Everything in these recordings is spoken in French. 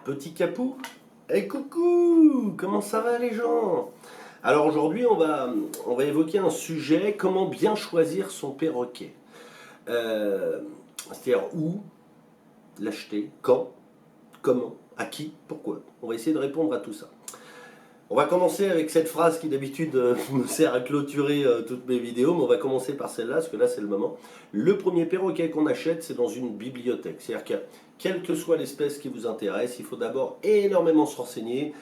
Petit Capou. Et coucou, comment ça va les gens? Alors aujourd'hui on va évoquer un sujet, comment bien choisir son perroquet. Euh, C'est-à-dire où l'acheter, quand, comment, à qui, pourquoi. On va essayer de répondre à tout ça. On va commencer avec cette phrase qui d'habitude me sert à clôturer toutes mes vidéos, mais on va commencer par celle-là, parce que là c'est le moment. Le premier perroquet qu'on achète, c'est dans une bibliothèque. C'est-à-dire que quelle que soit l'espèce qui vous intéresse, il faut d'abord énormément se renseigner.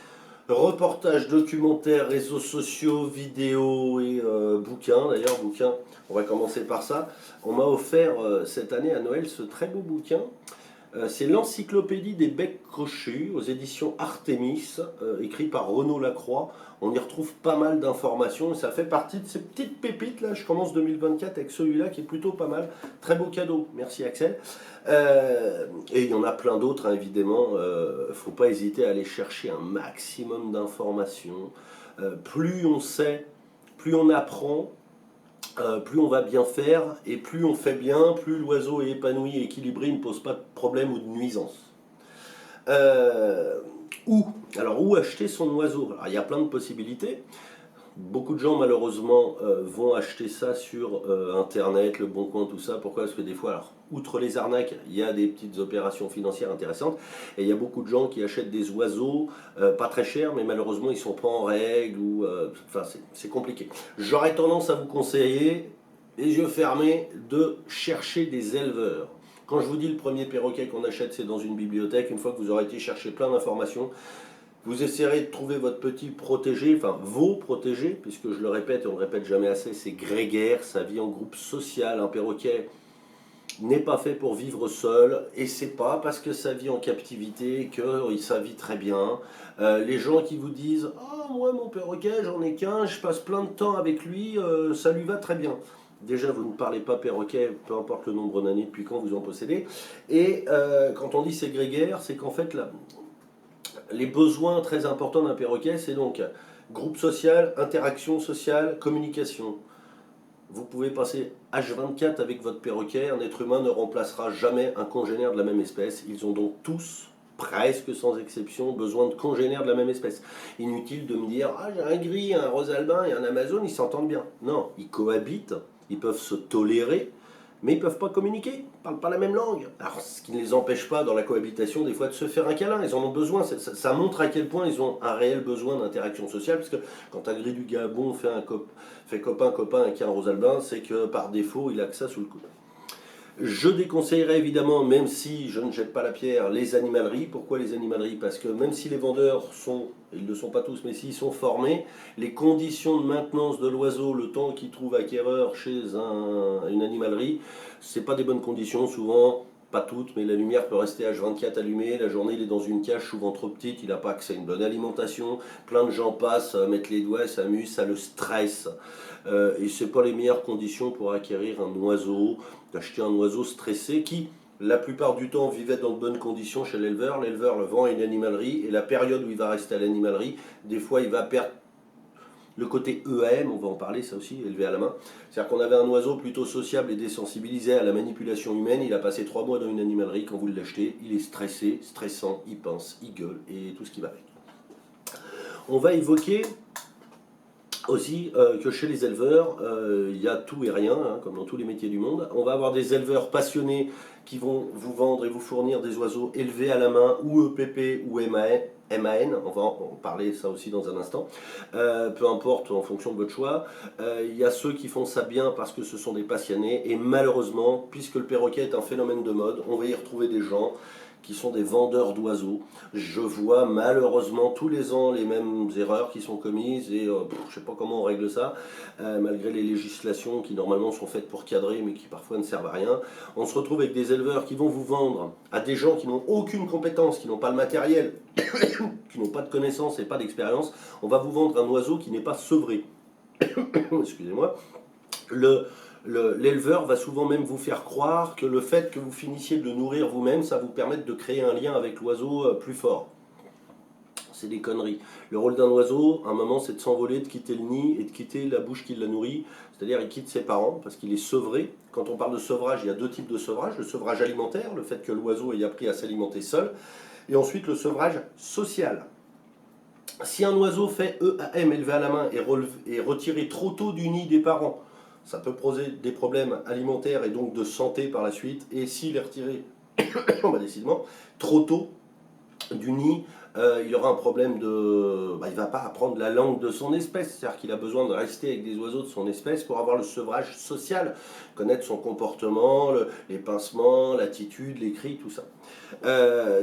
Reportages, documentaires, réseaux sociaux, vidéos et bouquins. D'ailleurs, bouquins, on va commencer par ça. On m'a offert cette année à Noël ce très beau bouquin. C'est l'encyclopédie des becs crochus aux éditions Artemis, écrit par Renaud Lacroix. On y retrouve pas mal d'informations et ça fait partie de ces petites pépites là. Je commence 2024 avec celui-là qui est plutôt pas mal. Très beau cadeau, merci Axel. Et il y en a plein d'autres, hein, évidemment. Faut pas hésiter à aller chercher un maximum d'informations. Plus on sait, plus on apprend, plus on va bien faire, et plus on fait bien, plus l'oiseau est épanoui et équilibré, il ne pose pas de problème ou de nuisance. Euh, où Alors où acheter son oiseau? Alors, il y a plein de possibilités. Beaucoup de gens malheureusement vont acheter ça sur internet, le bon coin, tout ça. Pourquoi? Parce que des fois, alors, outre les arnaques, il y a des petites opérations financières intéressantes. Et il y a beaucoup de gens qui achètent des oiseaux, pas très chers, mais malheureusement ils sont pas en règle, ou enfin c'est compliqué. J'aurais tendance à vous conseiller, les yeux fermés, de chercher des éleveurs. Quand je vous dis le premier perroquet qu'on achète, c'est dans une bibliothèque. Une fois que vous aurez été chercher plein d'informations, vous essayerez de trouver votre petit protégé, enfin vos protégés, puisque je le répète et on ne le répète jamais assez, c'est grégaire, ça vit en groupe social. Un perroquet n'est pas fait pour vivre seul, et c'est pas parce que ça vit en captivité que ça vit très bien. Les gens qui vous disent ah moi mon perroquet j'en ai qu'un, je passe plein de temps avec lui, ça lui va très bien. Déjà, vous ne parlez pas perroquet, peu importe le nombre d'années depuis quand vous en possédez. Et quand on dit c'est grégaire, c'est qu'en fait, là, les besoins très importants d'un perroquet, c'est donc groupe social, interaction sociale, communication. Vous pouvez passer H24 avec votre perroquet, un être humain ne remplacera jamais un congénère de la même espèce. Ils ont donc tous, presque sans exception, besoin de congénères de la même espèce. Inutile de me dire, ah j'ai un gris, un rosalbin et un amazone, ils s'entendent bien. Non, ils cohabitent, ils peuvent se tolérer, mais ils ne peuvent pas communiquer, ils ne parlent pas la même langue. Alors, ce qui ne les empêche pas dans la cohabitation des fois de se faire un câlin, ils en ont besoin, ça montre à quel point ils ont un réel besoin d'interaction sociale, parce que quand un gris du Gabon fait copain-copain avec un rosalbin, c'est que par défaut il a que ça sous le coude. Je déconseillerais évidemment, même si je ne jette pas la pierre, les animaleries. Pourquoi les animaleries? Parce que même si les vendeurs sont, ils ne le sont pas tous, mais s'ils sont formés, les conditions de maintenance de l'oiseau, le temps qu'il trouve acquéreur chez une animalerie, c'est pas des bonnes conditions souvent. Pas toutes, mais la lumière peut rester H24 allumée, la journée il est dans une cage souvent trop petite, il n'a pas accès à une bonne alimentation, plein de gens passent, mettent les doigts, s'amusent, ça le stresse. Et ce n'est pas les meilleures conditions pour acquérir un oiseau, d'acheter un oiseau stressé qui, la plupart du temps, vivait dans de bonnes conditions chez l'éleveur. L'éleveur le vend à une animalerie, et la période où il va rester à l'animalerie, des fois il va perdre le côté EAM, on va en parler, ça aussi, élevé à la main. C'est-à-dire qu'on avait un oiseau plutôt sociable et désensibilisé à la manipulation humaine. Il a passé 3 mois dans une animalerie. Quand vous l'achetez, il est stressé, stressant, il pince, il gueule et tout ce qui va avec. On va évoquer aussi que chez les éleveurs, il y a tout et rien, hein, comme dans tous les métiers du monde. On va avoir des éleveurs passionnés qui vont vous vendre et vous fournir des oiseaux élevés à la main, ou EPP ou MAN, on va en parler ça aussi dans un instant, peu importe en fonction de votre choix. Il y a ceux qui font ça bien parce que ce sont des passionnés, et malheureusement, puisque le perroquet est un phénomène de mode, on va y retrouver des gens qui sont des vendeurs d'oiseaux. Je vois malheureusement tous les ans les mêmes erreurs qui sont commises, et je ne sais pas comment on règle ça, malgré les législations qui normalement sont faites pour cadrer mais qui parfois ne servent à rien. On se retrouve avec des éleveurs qui vont vous vendre à des gens qui n'ont aucune compétence, qui n'ont pas le matériel, qui n'ont pas de connaissances et pas d'expérience. On va vous vendre un oiseau qui n'est pas sevré. Excusez-moi. L'éleveur va souvent même vous faire croire que le fait que vous finissiez de le nourrir vous-même, ça vous permet de créer un lien avec l'oiseau plus fort. C'est des conneries. Le rôle d'un oiseau, à un moment, c'est de s'envoler, de quitter le nid et de quitter la bouche qui l'a nourri. C'est-à-dire, il quitte ses parents parce qu'il est sevré. Quand on parle de sevrage, il y a deux types de sevrage. Le sevrage alimentaire, le fait que l'oiseau ait appris à s'alimenter seul. Et ensuite, le sevrage social. Si un oiseau fait EAM élevé à la main et retiré trop tôt du nid des parents, ça peut poser des problèmes alimentaires et donc de santé par la suite. Et s'il est retiré, décidément, trop tôt du nid, il aura un problème de... il ne va pas apprendre la langue de son espèce, c'est-à-dire qu'il a besoin de rester avec des oiseaux de son espèce pour avoir le sevrage social, connaître son comportement, les pincements, l'attitude, les cris, tout ça.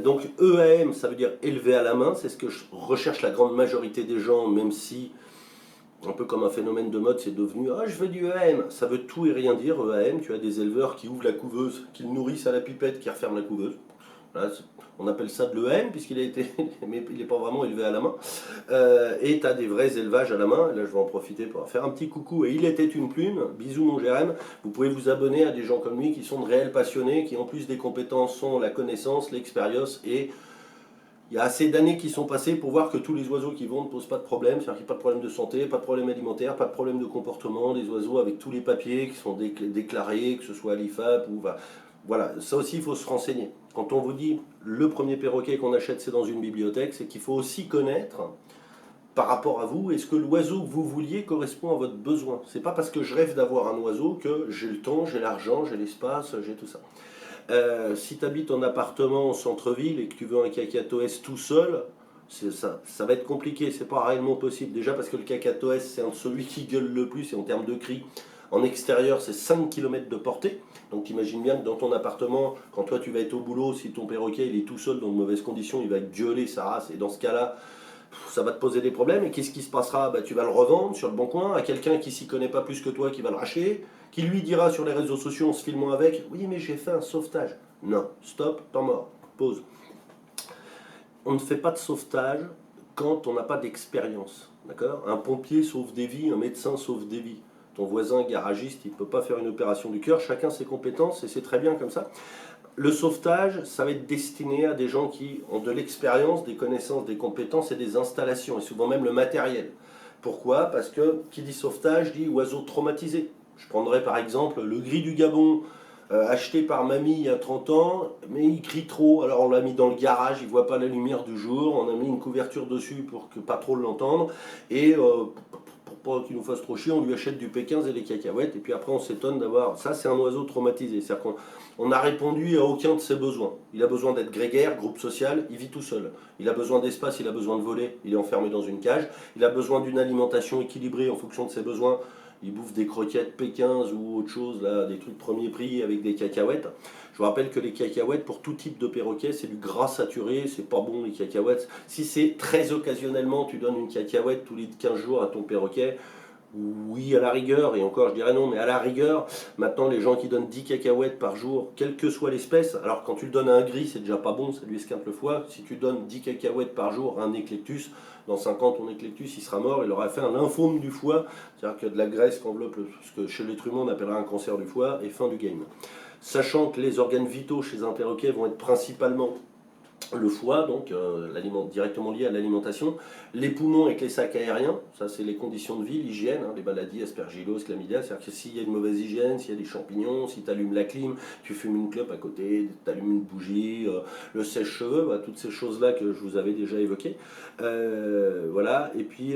Donc EAM, ça veut dire élevé à la main, c'est ce que recherche la grande majorité des gens, même si, un peu comme un phénomène de mode, c'est devenu « Ah, je veux du EAM ». Ça veut tout et rien dire, EAM. Tu as des éleveurs qui ouvrent la couveuse, qui le nourrissent à la pipette, qui referment la couveuse. Voilà, on appelle ça de l'EAM, puisqu'il a été, mais il n'est pas vraiment élevé à la main. Et tu as des vrais élevages à la main. Là, je vais en profiter pour faire un petit coucou. Et il était une plume. Bisous, mon Jérém. Vous pouvez vous abonner à des gens comme lui qui sont de réels passionnés, qui en plus des compétences ont la connaissance, l'expérience et il y a assez d'années qui sont passées pour voir que tous les oiseaux qui vont ne posent pas de problème, c'est-à-dire qu'il n'y a pas de problème de santé, pas de problème alimentaire, pas de problème de comportement, des oiseaux avec tous les papiers qui sont déclarés, que ce soit à l'IFAP ou... Voilà, ça aussi il faut se renseigner. Quand on vous dit le premier perroquet qu'on achète c'est dans une bibliothèque, c'est qu'il faut aussi connaître par rapport à vous, est-ce que l'oiseau que vous vouliez correspond à votre besoin. C'est pas parce que je rêve d'avoir un oiseau que j'ai le temps, j'ai l'argent, j'ai l'espace, j'ai tout ça. Si tu habites en appartement en centre-ville et que tu veux un cacatoès tout seul, ça va être compliqué, c'est pas réellement possible. Déjà parce que le cacatoès, c'est celui qui gueule le plus et en termes de cris, en extérieur, c'est 5 km de portée. Donc t'imagines bien que dans ton appartement, quand toi tu vas être au boulot, si ton perroquet il est tout seul dans de mauvaises conditions, il va gueuler sa race. Et dans ce cas-là, ça va te poser des problèmes. Et qu'est-ce qui se passera? Tu vas le revendre sur le bon coin à quelqu'un qui s'y connaît pas plus que toi, qui va le racheter, qui lui dira sur les réseaux sociaux en se filmant avec, oui mais j'ai fait un sauvetage. Non, stop, temps mort, pause. On ne fait pas de sauvetage quand on n'a pas d'expérience. D'accord? Un pompier sauve des vies, un médecin sauve des vies. Ton voisin garagiste, il ne peut pas faire une opération du cœur, chacun ses compétences et c'est très bien comme ça. Le sauvetage, ça va être destiné à des gens qui ont de l'expérience, des connaissances, des compétences et des installations, et souvent même le matériel. Pourquoi? Parce que qui dit sauvetage dit oiseau traumatisé. Je prendrais par exemple le gris du Gabon, acheté par mamie il y a 30 ans, mais il crie trop, alors on l'a mis dans le garage, il ne voit pas la lumière du jour, on a mis une couverture dessus pour que pas trop l'entendre, et pour pas qu'il nous fasse trop chier, on lui achète du P15 et des cacahuètes, et puis après on s'étonne d'avoir... Ça c'est un oiseau traumatisé, c'est-à-dire qu'on n'a répondu à aucun de ses besoins. Il a besoin d'être grégaire, groupe social, il vit tout seul. Il a besoin d'espace, il a besoin de voler, il est enfermé dans une cage. Il a besoin d'une alimentation équilibrée en fonction de ses besoins. Il bouffe des croquettes P15 ou autre chose, là, des trucs premier prix avec des cacahuètes. Je vous rappelle que les cacahuètes, pour tout type de perroquet, c'est du gras saturé, c'est pas bon les cacahuètes. Si c'est très occasionnellement, tu donnes une cacahuète tous les 15 jours à ton perroquet, oui, à la rigueur, et encore je dirais non, mais à la rigueur, maintenant les gens qui donnent 10 cacahuètes par jour, quelle que soit l'espèce, alors quand tu le donnes à un gris, c'est déjà pas bon, ça lui esquinte le foie. Si tu donnes 10 cacahuètes par jour à un éclectus, dans 5 ans ton éclectus il sera mort, il aura fait un lymphome du foie, c'est-à-dire que de la graisse qu'enveloppe ce que chez l'être humain on appellera un cancer du foie, et fin du game. Sachant que les organes vitaux chez un perroquet vont être principalement le foie, donc directement lié à l'alimentation, les poumons avec les sacs aériens, ça c'est les conditions de vie, l'hygiène, les maladies, aspergillose, chlamydia, c'est-à-dire que s'il y a une mauvaise hygiène, s'il y a des champignons, si tu allumes la clim, tu fumes une clope à côté, tu allumes une bougie, le sèche-cheveux, toutes ces choses-là que je vous avais déjà évoquées. Voilà, et puis,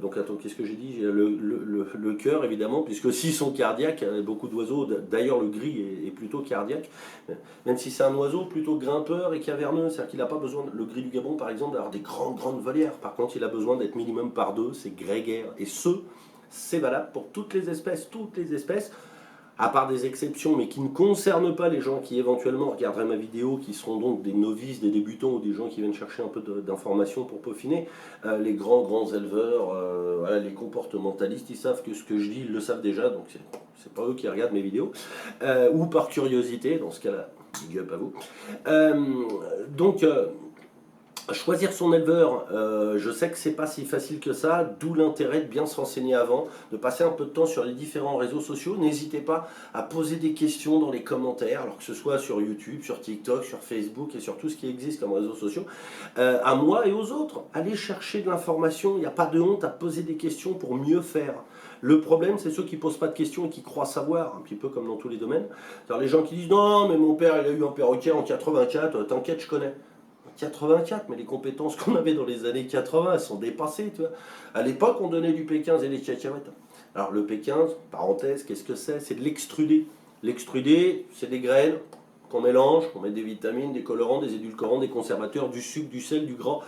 donc attends, qu'est-ce que j'ai dit? Le cœur évidemment, puisque s'ils sont cardiaques, beaucoup d'oiseaux, d'ailleurs le gris est plutôt cardiaque, même si c'est un oiseau plutôt grimpeur et caverneux, c'est-à-dire qu'il n'a pas besoin, le gris du Gabon par exemple, d'avoir des grandes volières. Par contre, il a besoin d'être minimum par deux, c'est grégaire. Et c'est valable pour toutes les espèces, à part des exceptions, mais qui ne concernent pas les gens qui éventuellement regarderaient ma vidéo, qui seront donc des novices, des débutants ou des gens qui viennent chercher un peu d'informations pour peaufiner. Les grands éleveurs, voilà, les comportementalistes, ils savent que ce que je dis, ils le savent déjà, donc c'est pas eux qui regardent mes vidéos, ou par curiosité, dans ce cas-là, big up à vous. Donc, choisir son éleveur, je sais que c'est pas si facile que ça, d'où l'intérêt de bien se renseigner avant, de passer un peu de temps sur les différents réseaux sociaux. N'hésitez pas à poser des questions dans les commentaires, alors que ce soit sur YouTube, sur TikTok, sur Facebook et sur tout ce qui existe comme réseaux sociaux, à moi et aux autres. Allez chercher de l'information, il n'y a pas de honte à poser des questions pour mieux faire. Le problème, c'est ceux qui ne posent pas de questions et qui croient savoir, un petit peu comme dans tous les domaines. C'est-à-dire les gens qui disent non, mais mon père, il a eu un perroquet en 84, t'inquiète, je connais. 84, mais les compétences qu'on avait dans les années 80, elles sont dépassées, tu vois. À l'époque, on donnait du P15 et des cacahuètes. Alors le P15, parenthèse, qu'est-ce que c'est? C'est de l'extrudé. L'extrudé, c'est des graines qu'on mélange, qu'on met des vitamines, des colorants, des édulcorants, des conservateurs, du sucre, du sel, du gras.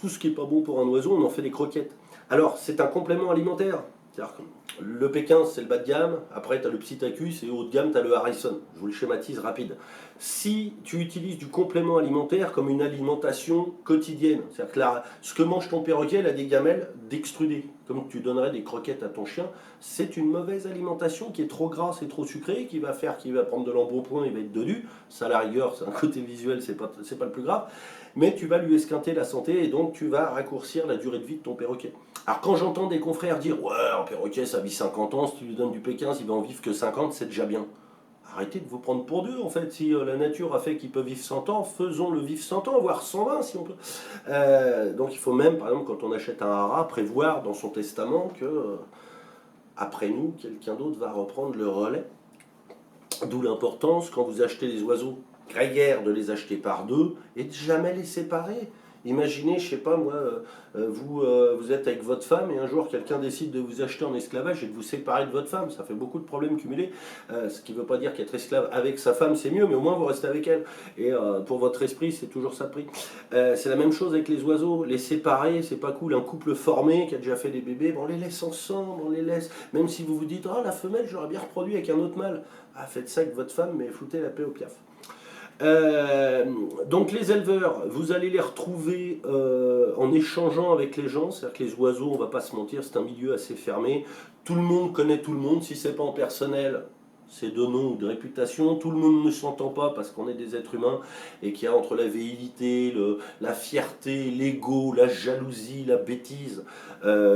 Tout ce qui n'est pas bon pour un oiseau, on en fait des croquettes. Alors, c'est un complément alimentaire. C'est-à-dire que le P15, c'est le bas de gamme. Après, tu as le Psittacus et haut de gamme, tu as le Harrison. Je vous le schématise rapide. Si tu utilises du complément alimentaire comme une alimentation quotidienne, c'est-à-dire que ce que mange ton perroquet, il a des gamelles d'extrudés, comme tu donnerais des croquettes à ton chien, c'est une mauvaise alimentation qui est trop grasse et trop sucrée, qui va faire qu'il va prendre de l'embonpoint, il va être dodu. Ça, à la rigueur, c'est un côté visuel, c'est pas le plus grave. Mais tu vas lui esquinter la santé et donc tu vas raccourcir la durée de vie de ton perroquet. Alors quand j'entends des confrères dire ouais, un perroquet ça vit 50 ans, si tu lui donnes du P15 il va en vivre que 50, c'est déjà bien. Arrêtez de vous prendre pour Dieu en fait, si la nature a fait qu'il peut vivre 100 ans, faisons-le vivre 100 ans, voire 120 si on peut. Donc il faut même, par exemple quand on achète un haras, prévoir dans son testament que après nous, quelqu'un d'autre va reprendre le relais. D'où l'importance, quand vous achetez des oiseaux grégaires, de les acheter par deux et de jamais les séparer. Imaginez, je sais pas moi, vous êtes avec votre femme et un jour quelqu'un décide de vous acheter en esclavage et de vous séparer de votre femme. Ça fait beaucoup de problèmes cumulés. Ce qui ne veut pas dire qu'être esclave avec sa femme c'est mieux, mais au moins vous restez avec elle. Et pour votre esprit, c'est toujours ça le prix. C'est la même chose avec les oiseaux. Les séparer, c'est pas cool. Un couple formé qui a déjà fait des bébés, on les laisse ensemble, on les laisse. Même si vous vous dites, oh la femelle, j'aurais bien reproduit avec un autre mâle. Ah, faites ça avec votre femme, mais foutez la paix au piaf. Donc les éleveurs, vous allez les retrouver en échangeant avec les gens, c'est-à-dire que les oiseaux, on va pas se mentir, c'est un milieu assez fermé, tout le monde connaît tout le monde, si c'est pas en personnel, c'est de nom ou de réputation, tout le monde ne s'entend pas parce qu'on est des êtres humains et qu'il y a entre la véhilité, la fierté, l'ego, la jalousie, la bêtise,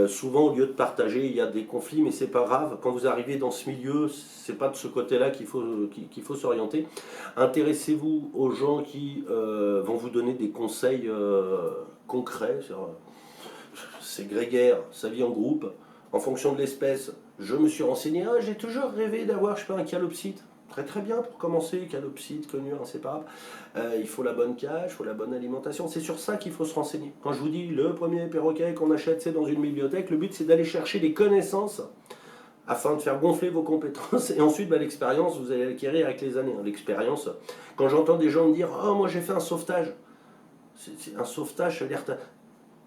souvent au lieu de partager il y a des conflits mais c'est pas grave, quand vous arrivez dans ce milieu c'est pas de ce côté là qu'il faut s'orienter. Intéressez-vous aux gens qui vont vous donner des conseils concrets sur c'est grégaire, ça vit en groupe. En fonction de l'espèce, je me suis renseigné. Ah, j'ai toujours rêvé d'avoir, je sais pas, un calopsite. Très très bien pour commencer, calopsite, conure, inséparable. Il faut la bonne cage, il faut la bonne alimentation. C'est sur ça qu'il faut se renseigner. Quand je vous dis le premier perroquet qu'on achète, c'est dans une bibliothèque, le but c'est d'aller chercher des connaissances afin de faire gonfler vos compétences. Et ensuite, l'expérience, vous allez l'acquérir avec les années. L'expérience, quand j'entends des gens me dire « Oh, moi j'ai fait un sauvetage », c'est un sauvetage, ça veut dire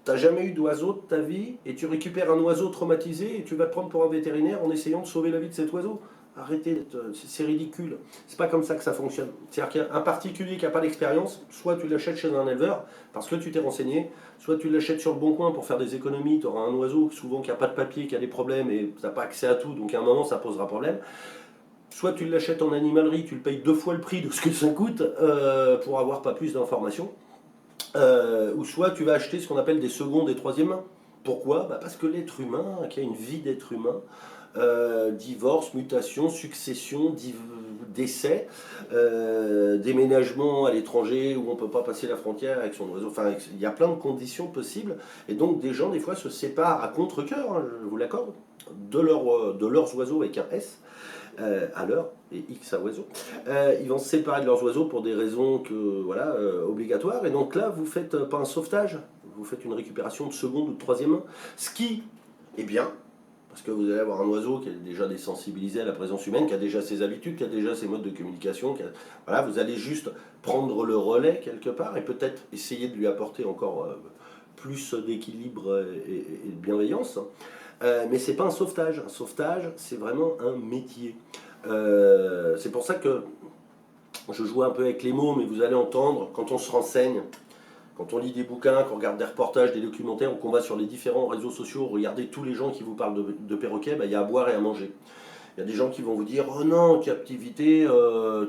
t'as jamais eu d'oiseau de ta vie et tu récupères un oiseau traumatisé et tu vas te prendre pour un vétérinaire en essayant de sauver la vie de cet oiseau. Arrêtez, c'est ridicule. C'est pas comme ça que ça fonctionne. C'est-à-dire qu'un particulier qui n'a pas d'expérience, soit tu l'achètes chez un éleveur parce que tu t'es renseigné, soit tu l'achètes sur le bon coin pour faire des économies, tu auras un oiseau souvent qui n'a pas de papier, qui a des problèmes et tu n'as pas accès à tout, donc à un moment ça posera problème. Soit tu l'achètes en animalerie, tu le payes 2 fois le prix de ce que ça coûte pour avoir pas plus d'informations. Ou soit tu vas acheter ce qu'on appelle des secondes et troisième mains. Pourquoi? Parce que l'être humain, qui a une vie d'être humain, divorce, mutation, succession, décès, déménagement à l'étranger où on ne peut pas passer la frontière avec son oiseau. Enfin, il y a plein de conditions possibles. Et donc des gens, des fois, se séparent à contre-cœur, hein, je vous l'accorde, de leurs oiseaux avec un S. À l'heure, et X à oiseaux, ils vont se séparer de leurs oiseaux pour des raisons obligatoires, et donc là vous faites pas un sauvetage, vous faites une récupération de seconde ou de troisième main, ce qui est bien, parce que vous allez avoir un oiseau qui est déjà désensibilisé à la présence humaine, qui a déjà ses habitudes, qui a déjà ses modes de communication, voilà, vous allez juste prendre le relais quelque part, et peut-être essayer de lui apporter encore plus d'équilibre et de bienveillance. Mais c'est pas un sauvetage. Un sauvetage, c'est vraiment un métier. C'est pour ça que je joue un peu avec les mots, mais vous allez entendre, quand on se renseigne, quand on lit des bouquins, qu'on regarde des reportages, des documentaires, ou qu'on va sur les différents réseaux sociaux, regarder tous les gens qui vous parlent de perroquets, il y a à boire et à manger. Il y a des gens qui vont vous dire « Oh non, captivité,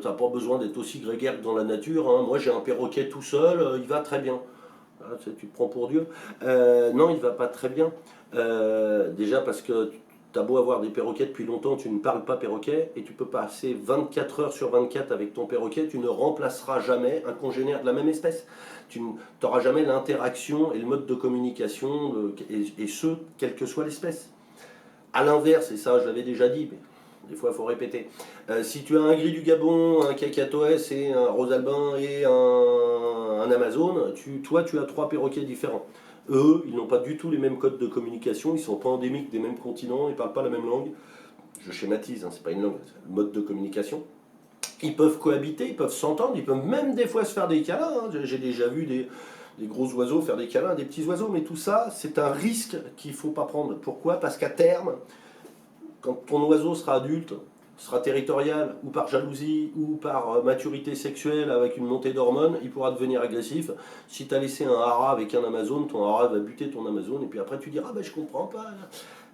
t'as pas besoin d'être aussi grégaire que dans la nature, hein. Moi j'ai un perroquet tout seul, il va très bien. » Tu te prends pour Dieu. Non, il ne va pas très bien. Déjà parce que tu as beau avoir des perroquets depuis longtemps, tu ne parles pas perroquet et tu peux passer 24 heures sur 24 avec ton perroquet, tu ne remplaceras jamais un congénère de la même espèce. Tu n'auras jamais l'interaction et le mode de communication, et ce, quelle que soit l'espèce. À l'inverse, et ça je l'avais déjà dit, mais des fois il faut répéter, si tu as un gris du Gabon, un cacatoès et un rosalbin et un Amazon, toi tu as trois perroquets différents. Eux, ils n'ont pas du tout les mêmes codes de communication, ils ne sont pas endémiques des mêmes continents, ils ne parlent pas la même langue. Je schématise, hein, c'est pas une langue, c'est le mode de communication. Ils peuvent cohabiter, ils peuvent s'entendre, ils peuvent même des fois se faire des câlins. Hein. J'ai déjà vu des gros oiseaux faire des câlins à des petits oiseaux, mais tout ça, c'est un risque qu'il ne faut pas prendre. Pourquoi? Parce qu'à terme, quand ton oiseau sera adulte, sera territorial, ou par jalousie, ou par maturité sexuelle avec une montée d'hormones, il pourra devenir agressif. Si tu as laissé un hara avec un Amazon, ton hara va buter ton Amazon, et puis après tu diras, ah ben je comprends pas.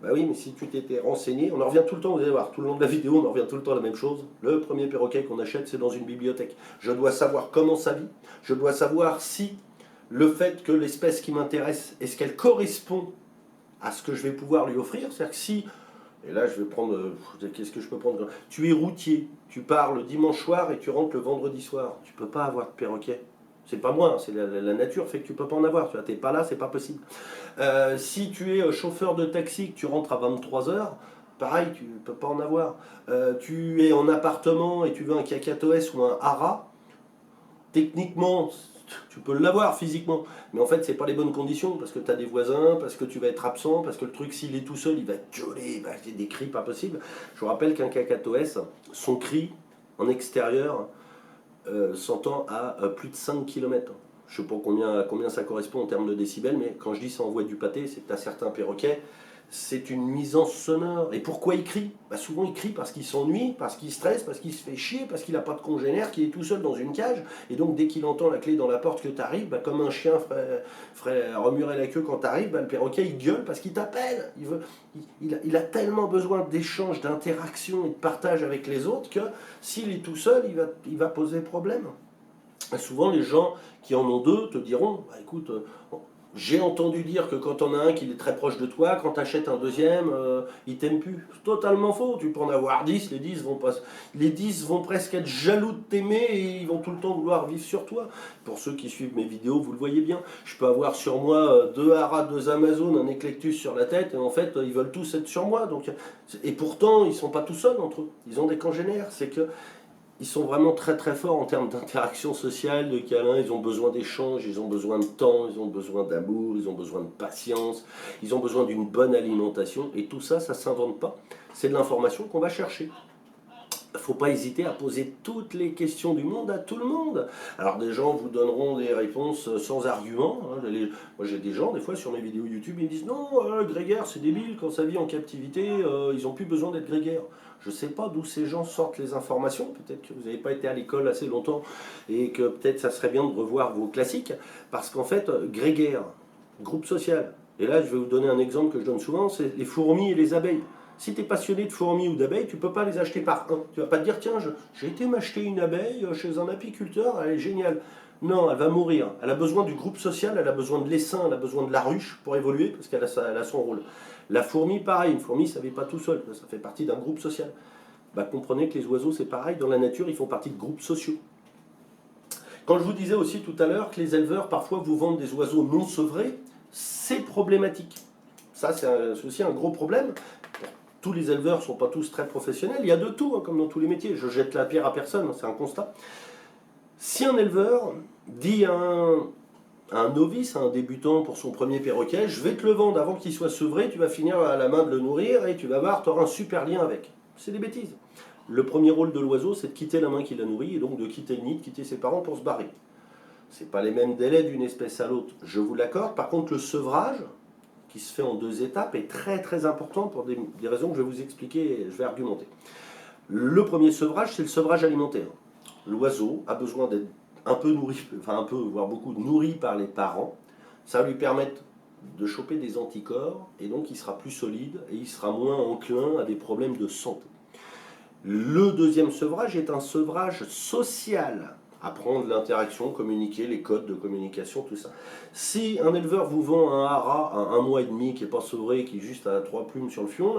Bah oui, mais si tu t'étais renseigné, on en revient tout le temps, vous allez voir, tout le long de la vidéo, on en revient tout le temps à la même chose. Le premier perroquet qu'on achète, c'est dans une bibliothèque. Je dois savoir comment ça vit, je dois savoir si le fait que l'espèce qui m'intéresse, est-ce qu'elle correspond à ce que je vais pouvoir lui offrir. C'est-à-dire que si, et là je vais prendre, qu'est-ce que je peux prendre? Tu es routier, tu pars le dimanche soir et tu rentres le vendredi soir. Tu peux pas avoir de perroquet. C'est pas moi, c'est la nature fait que tu peux pas en avoir. Tu n'es pas là, c'est pas possible. Si tu es chauffeur de taxi, que tu rentres à 23 h, pareil, tu peux pas en avoir. Tu es en appartement et tu veux un cacatoès ou un hara, techniquement, tu peux l'avoir physiquement, mais en fait, c'est pas les bonnes conditions parce que tu as des voisins, parce que tu vas être absent, parce que le truc, s'il est tout seul, il va te gueuler, il va avoir des cris pas possibles. Je vous rappelle qu'un cacatoès, son cri en extérieur s'entend à plus de 5 km. Je ne sais pas combien ça correspond en termes de décibels, mais quand je dis ça envoie du pâté, c'est que tu as certains perroquets, c'est une nuisance sonore. Et pourquoi il crie? Souvent il crie parce qu'il s'ennuie, parce qu'il stresse, parce qu'il se fait chier, parce qu'il n'a pas de congénère, qu'il est tout seul dans une cage. Et donc dès qu'il entend la clé dans la porte que tu arrives, comme un chien ferait remuer la queue quand tu arrives, le perroquet il gueule parce qu'il t'appelle. Il a tellement besoin d'échanges, d'interaction et de partage avec les autres que s'il est tout seul, il va poser problème. Et souvent les gens qui en ont deux te diront, écoute, j'ai entendu dire que quand on a un qui est très proche de toi, quand tu achètes un deuxième, il t'aime plus. C'est totalement faux. Tu peux en avoir 10, les 10 vont presque être jaloux de t'aimer et ils vont tout le temps vouloir vivre sur toi. Pour ceux qui suivent mes vidéos, vous le voyez bien. Je peux avoir sur moi deux haras, deux Amazones, un éclectus sur la tête et en fait, ils veulent tous être sur moi. Et pourtant, ils ne sont pas tout seuls entre eux. Ils ont des congénères. C'est que ils sont vraiment très très forts en termes d'interaction sociale, de câlins, ils ont besoin d'échanges, ils ont besoin de temps, ils ont besoin d'amour, ils ont besoin de patience, ils ont besoin d'une bonne alimentation, et tout ça, ça ne s'invente pas, c'est de l'information qu'on va chercher. Il ne faut pas hésiter à poser toutes les questions du monde à tout le monde. Alors des gens vous donneront des réponses sans argument. Moi j'ai des gens, des fois sur mes vidéos YouTube, ils me disent non, grégaire c'est débile, quand ça vit en captivité, ils n'ont plus besoin d'être grégaires. Je ne sais pas d'où ces gens sortent les informations, peut-être que vous n'avez pas été à l'école assez longtemps et que peut-être ça serait bien de revoir vos classiques, parce qu'en fait, grégaire, groupe social, et là je vais vous donner un exemple que je donne souvent, c'est les fourmis et les abeilles. Si tu es passionné de fourmis ou d'abeilles, tu ne peux pas les acheter par un. Tu ne vas pas te dire, tiens, j'ai été m'acheter une abeille chez un apiculteur, elle est géniale. Non, elle va mourir. Elle a besoin du groupe social, elle a besoin de l'essaim, elle a besoin de la ruche pour évoluer, parce qu'elle a son rôle. La fourmi, pareil, une fourmi, ça ne vit pas tout seul, ça fait partie d'un groupe social. Comprenez que les oiseaux, c'est pareil, dans la nature, ils font partie de groupes sociaux. Quand je vous disais aussi tout à l'heure que les éleveurs, parfois, vous vendent des oiseaux non sevrés, c'est problématique. Ça, c'est aussi un gros problème. Tous les éleveurs ne sont pas tous très professionnels, il y a de tout, comme dans tous les métiers. Je jette la pierre à personne, c'est un constat. Si un éleveur dit à un novice, à un débutant pour son premier perroquet, je vais te le vendre avant qu'il soit sevré, tu vas finir à la main de le nourrir et tu vas voir, tu auras un super lien avec. C'est des bêtises. Le premier rôle de l'oiseau, c'est de quitter la main qui l'a nourri et donc de quitter le nid, de quitter ses parents pour se barrer. Ce n'est pas les mêmes délais d'une espèce à l'autre, je vous l'accorde. Par contre, le sevrage, qui se fait en 2 étapes, est très très important pour des raisons que je vais vous expliquer et je vais argumenter. Le premier sevrage, c'est le sevrage alimentaire. L'oiseau a besoin d'être un peu nourri, enfin un peu, voire beaucoup nourri par les parents. Ça va lui permettre de choper des anticorps et donc il sera plus solide et il sera moins enclin à des problèmes de santé. Le deuxième sevrage est un sevrage social. apprendre l'interaction, communiquer, les codes de communication, tout ça. Si un éleveur vous vend un haras à 1 mois et demi qui n'est pas sevré, qui est juste à 3 plumes sur le fion,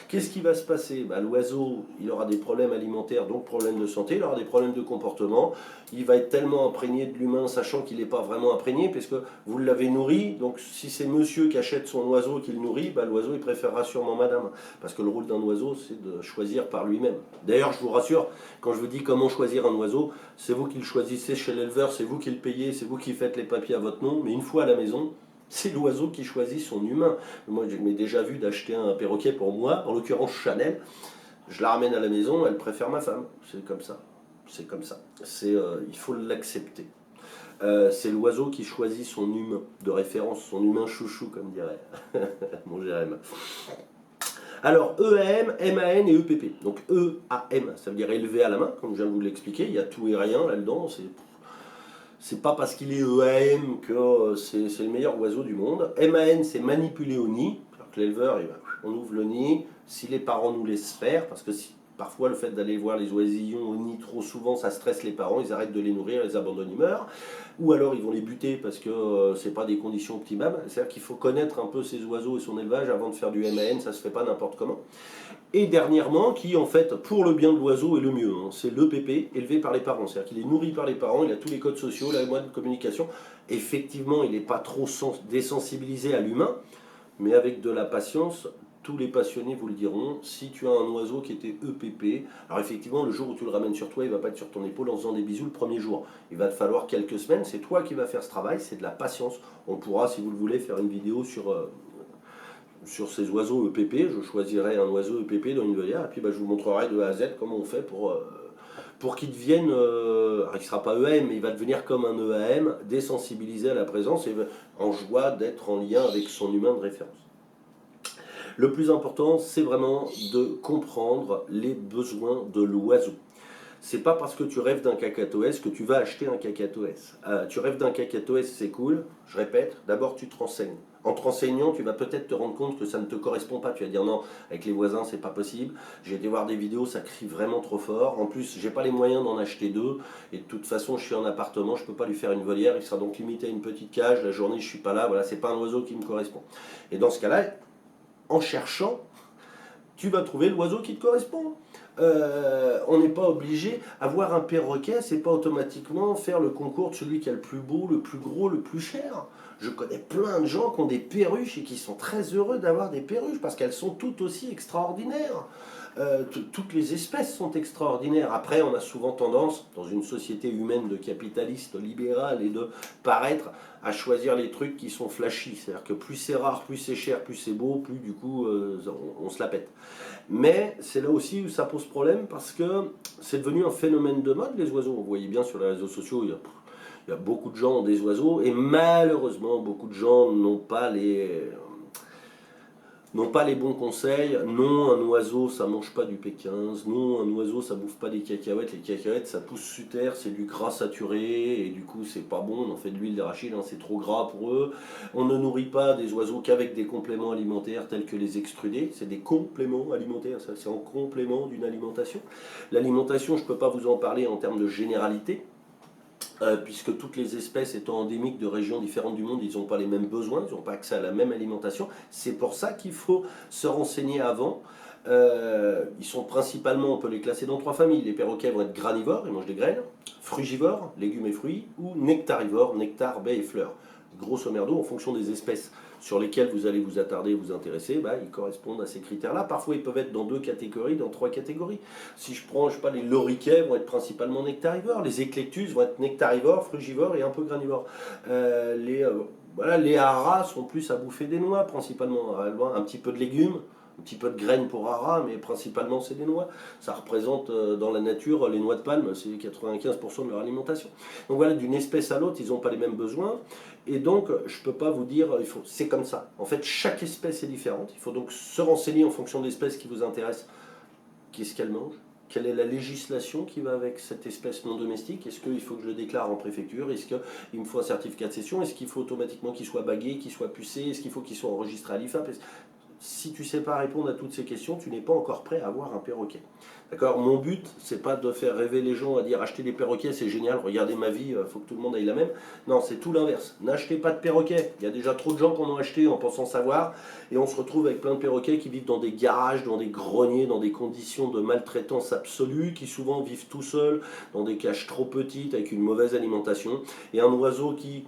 qu'est-ce qui va se passer? L'oiseau, il aura des problèmes alimentaires, donc problèmes de santé, il aura des problèmes de comportement, il va être tellement imprégné de l'humain, sachant qu'il n'est pas vraiment imprégné, puisque vous l'avez nourri, donc si c'est monsieur qui achète son oiseau, qui le nourrit, l'oiseau il préférera sûrement madame, parce que le rôle d'un oiseau c'est de choisir par lui-même. D'ailleurs je vous rassure, quand je vous dis comment choisir un oiseau, c'est vous qui le choisissez chez l'éleveur, c'est vous qui le payez, c'est vous qui faites les papiers à votre nom, mais une fois à la maison, c'est l'oiseau qui choisit son humain. Moi, je m'ai déjà vu d'acheter un perroquet pour moi, en l'occurrence Chanel. Je la ramène à la maison, elle préfère ma femme. C'est comme ça. C'est comme ça. Il faut l'accepter. C'est l'oiseau qui choisit son humain de référence, son humain chouchou, comme dirait mon Jérém. Alors, EAM, MAN et EPP. Donc, EAM, ça veut dire élevé à la main, comme je viens de vous l'expliquer. Il y a tout et rien là-dedans. C'est pas parce qu'il est EAM que c'est le meilleur oiseau du monde. MAN, c'est manipuler au nid. Alors que l'éleveur, on ouvre le nid. Si les parents nous laissent faire, parce que parfois le fait d'aller voir les oisillons au nid trop souvent, ça stresse les parents, ils arrêtent de les nourrir, ils les abandonnent, ils meurent. Ou alors ils vont les buter parce que c'est pas des conditions optimales. C'est-à-dire qu'il faut connaître un peu ses oiseaux et son élevage avant de faire du MAN, ça se fait pas n'importe comment. Et dernièrement, qui en fait, pour le bien de l'oiseau est le mieux, c'est l'EPP, élevé par les parents. C'est-à-dire qu'il est nourri par les parents, il a tous les codes sociaux, la moyenne de communication. Effectivement, il n'est pas trop désensibilisé à l'humain, mais avec de la patience, tous les passionnés vous le diront, si tu as un oiseau qui était EPP, alors effectivement, le jour où tu le ramènes sur toi, il ne va pas être sur ton épaule en faisant des bisous le premier jour. Il va te falloir quelques semaines, c'est toi qui vas faire ce travail, c'est de la patience. On pourra, si vous le voulez, faire une vidéo sur ces oiseaux EPP. Je choisirai un oiseau EPP dans une volière, et puis je vous montrerai de A à Z comment on fait pour qu'il devienne, alors il ne sera pas EAM, mais il va devenir comme un EAM, désensibilisé à la présence et en joie d'être en lien avec son humain de référence. Le plus important, c'est vraiment de comprendre les besoins de l'oiseau. C'est pas parce que tu rêves d'un cacatoès que tu vas acheter un cacatoès. Tu rêves d'un cacatoès, c'est cool. Je répète, d'abord tu te renseignes. En te renseignant, tu vas peut-être te rendre compte que ça ne te correspond pas. Tu vas dire non, avec les voisins, c'est pas possible. J'ai été voir des vidéos, ça crie vraiment trop fort. En plus, j'ai pas les moyens d'en acheter deux. Et de toute façon, je suis en appartement, je peux pas lui faire une volière. Il sera donc limité à une petite cage. La journée, je suis pas là. Voilà, c'est pas un oiseau qui me correspond. Et dans ce cas-là, en cherchant, tu vas trouver l'oiseau qui te correspond. On n'est pas obligé. Avoir un perroquet, c'est pas automatiquement faire le concours de celui qui a le plus beau, le plus gros, le plus cher. Je connais plein de gens qui ont des perruches et qui sont très heureux d'avoir des perruches parce qu'elles sont toutes aussi extraordinaires. Toutes les espèces sont extraordinaires. Après, on a souvent tendance, dans une société humaine de capitaliste libéral et de paraître, à choisir les trucs qui sont flashy. C'est-à-dire que plus c'est rare, plus c'est cher, plus c'est beau, plus du coup on se la pète. Mais c'est là aussi où ça pose problème parce que c'est devenu un phénomène de mode, les oiseaux. Vous voyez bien sur les réseaux sociaux, il y a beaucoup de gens ont des oiseaux et malheureusement beaucoup de gens n'ont pas les bons conseils. Non, un oiseau ça mange pas du P15, non, un oiseau ça bouffe pas des cacahuètes, les cacahuètes ça pousse sur terre, c'est du gras saturé et du coup c'est pas bon, on en fait de l'huile d'arachide, c'est trop gras pour eux. On ne nourrit pas des oiseaux qu'avec des compléments alimentaires tels que les extrudés, c'est des compléments alimentaires, ça c'est en complément d'une alimentation. L'alimentation, je peux pas vous en parler en termes de généralité. Puisque toutes les espèces étant endémiques de régions différentes du monde, ils n'ont pas les mêmes besoins, ils n'ont pas accès à la même alimentation. C'est pour ça qu'il faut se renseigner avant. Ils sont principalement, on peut les classer dans 3 familles. Les perroquets vont être granivores, ils mangent des graines, frugivores, légumes et fruits, ou nectarivores, nectar, baies et fleurs. Grosso merdo, en fonction des espèces sur lesquelles vous allez vous attarder, vous intéresser, ils correspondent à ces critères-là. Parfois, ils peuvent être dans 2 catégories, dans 3 catégories. Si je prends, je sais pas, les loriquets vont être principalement nectarivores, les éclectus vont être nectarivores, frugivores et un peu granivores. Les haras sont plus à bouffer des noix, principalement, un petit peu de légumes, un petit peu de graines pour haras, mais principalement c'est des noix. Ça représente dans la nature, les noix de palme, c'est 95% de leur alimentation. Donc voilà, d'une espèce à l'autre, ils n'ont pas les mêmes besoins. Et donc, je ne peux pas vous dire, c'est comme ça. En fait, chaque espèce est différente. Il faut donc se renseigner en fonction de l'espèce qui vous intéresse. Qu'est-ce qu'elle mange? Quelle est la législation qui va avec cette espèce non domestique? Est-ce qu'il faut que je le déclare en préfecture? Est-ce qu'il me faut un certificat de cession? Est-ce qu'il faut automatiquement qu'il soit bagué, qu'il soit pucé? Est-ce qu'il faut qu'il soit enregistré à l'IFAP? si tu ne sais pas répondre à toutes ces questions, tu n'es pas encore prêt à avoir un perroquet. D'accord? Mon but, c'est pas de faire rêver les gens à dire acheter des perroquets, c'est génial, regardez ma vie, il faut que tout le monde aille la même. Non, c'est tout l'inverse. N'achetez pas de perroquets. Il y a déjà trop de gens qui en ont acheté en pensant savoir, et on se retrouve avec plein de perroquets qui vivent dans des garages, dans des greniers, dans des conditions de maltraitance absolue, qui souvent vivent tout seuls, dans des cages trop petites, avec une mauvaise alimentation. Et un oiseau qui,